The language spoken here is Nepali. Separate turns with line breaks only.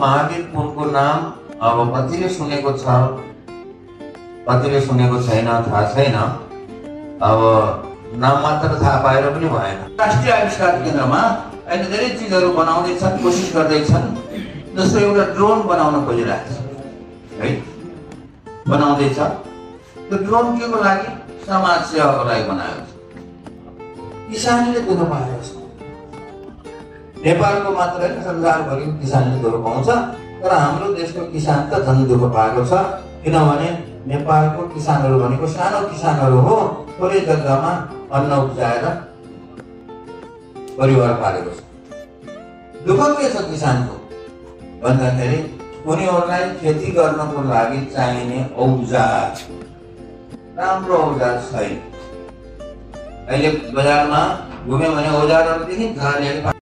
महावीर पुनको नाम अब कतिले सुनेको छ, कतिले सुनेको छैन थाहा छैन। अब नाम मात्र थाहा पाएर पनि भएन। राष्ट्रिय आविष्कार केन्द्रमा अहिले धेरै चिजहरू बनाउँदैछन्, कोसिस गर्दैछन्। जस्तो एउटा ड्रोन बनाउन खोजिरहेको छ है, बनाउँदैछ। त्यो ड्रोन के को लागि? समाज सेवाको लागि बनाएको छ। किसानले दुःख पाएको छ। नेपालको मात्र होइन, संसारभरिको किसानले दुःख पाउँछ। तर हाम्रो देशको किसान त झन् दुःख पाएको छ। किनभने नेपालको किसानहरू भनेको सानो किसानहरू हो, थोरै जग्गामा अन्न उब्जाएर परिवार पालेको छ। दुःख के छ किसानको भन्दाखेरि उनीहरूलाई खेती गर्नको लागि चाहिने औजार, राम्रो औजार छैन। अहिले बजारमा घुम्यो भने औजारहरू देखिन्छ।